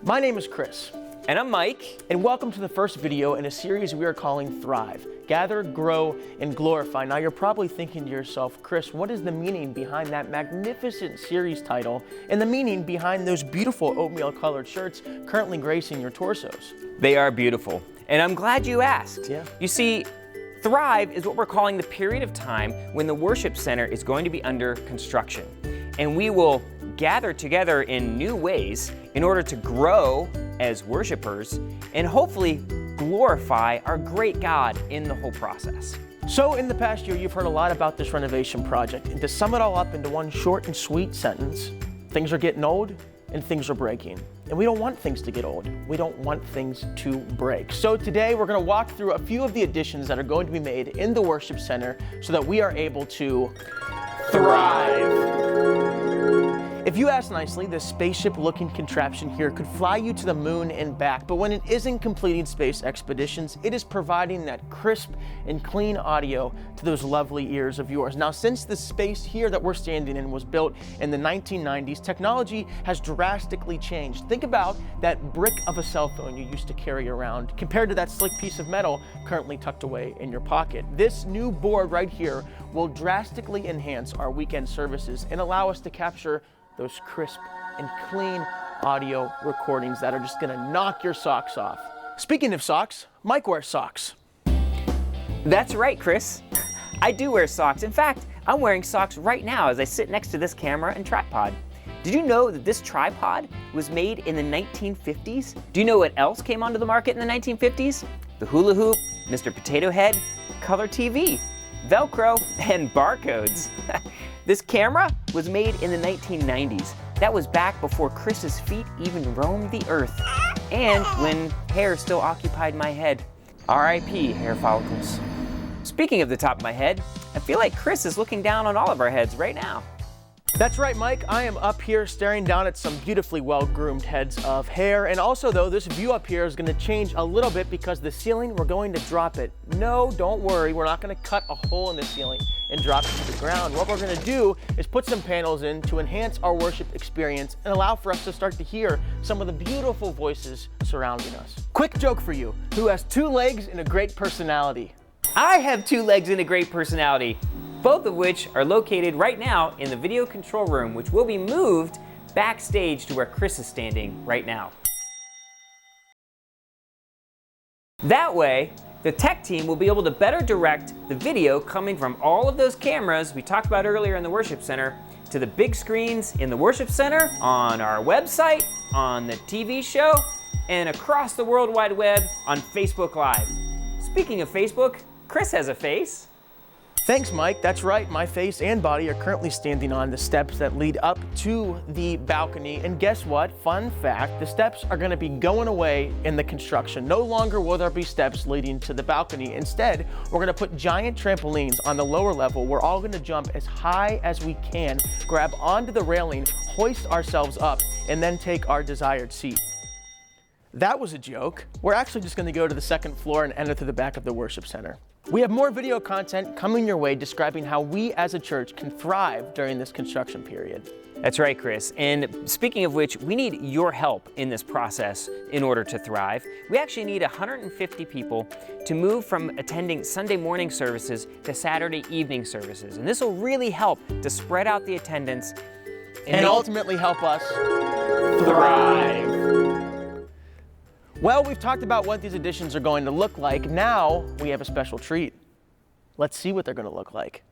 My name is Chris. And I'm Mike. And welcome to the first video in a series we are calling Thrive. Gather, grow, and glorify. Now you're probably thinking to yourself, Chris, what is the meaning behind that magnificent series title and the meaning behind those beautiful oatmeal colored shirts currently gracing your torsos? They are beautiful. And I'm glad you asked. Yeah. You see, Thrive is what we're calling the period of time when the Worship Center is going to be under construction. And we will gather together in new ways in order to grow as worshipers and hopefully glorify our great God in the whole process. So in the past year, you've heard a lot about this renovation project. And to sum it all up into one short and sweet sentence, things are getting old and things are breaking. And we don't want things to get old. We don't want things to break. So today we're going to walk through a few of the additions that are going to be made in the Worship Center so that we are able to thrive. If you ask nicely, this spaceship-looking contraption here could fly you to the moon and back, but when it isn't completing space expeditions, it is providing that crisp and clean audio to those lovely ears of yours. Now, since the space here that we're standing in was built in the 1990s, technology has drastically changed. Think about that brick of a cell phone you used to carry around compared to that slick piece of metal currently tucked away in your pocket. This new board right here will drastically enhance our weekend services and allow us to capture those crisp and clean audio recordings that are just gonna knock your socks off. Speaking of socks, Mike wears socks. That's right, Chris. I do wear socks. In fact, I'm wearing socks right now as I sit next to this camera and tripod. Did you know that this tripod was made in the 1950s? Do you know what else came onto the market in the 1950s? The hula hoop, Mr. Potato Head, color TV, Velcro, and barcodes. This camera was made in the 1990s. That was back before Chris's feet even roamed the earth, and when hair still occupied my head. R.I.P. hair follicles. Speaking of the top of my head, I feel like Chris is looking down on all of our heads right now. That's right, Mike. I am up here staring down at some beautifully well-groomed heads of hair. And also, though, this view up here is going to change a little bit because the ceiling, we're going to drop it. No, don't worry. We're not going to cut a hole in the ceiling and drop it to the ground. What we're going to do is put some panels in to enhance our worship experience and allow for us to start to hear some of the beautiful voices surrounding us. Quick joke for you. Who has two legs and a great personality? I have two legs and a great personality, both of which are located right now in the video control room, which will be moved backstage to where Chris is standing right now. That way, the tech team will be able to better direct the video coming from all of those cameras we talked about earlier in the Worship Center to the big screens in the Worship Center, on our website, on the TV show, and across the World Wide Web on Facebook Live. Speaking of Facebook, Chris has a face. Thanks, Mike. That's right. My face and body are currently standing on the steps that lead up to the balcony. And guess what? Fun fact, the steps are going to be going away in the construction. No longer will there be steps leading to the balcony. Instead, we're going to put giant trampolines on the lower level. We're all going to jump as high as we can, grab onto the railing, hoist ourselves up, and then take our desired seat. That was a joke. We're actually just going to go to the second floor and enter through the back of the Worship Center. We have more video content coming your way describing how we as a church can thrive during this construction period. That's right, Chris. And speaking of which, we need your help in this process in order to thrive. We actually need 150 people to move from attending Sunday morning services to Saturday evening services. And this will really help to spread out the attendance and ultimately help us thrive. Well, we've talked about what these additions are going to look like. Now we have a special treat. Let's see what they're going to look like.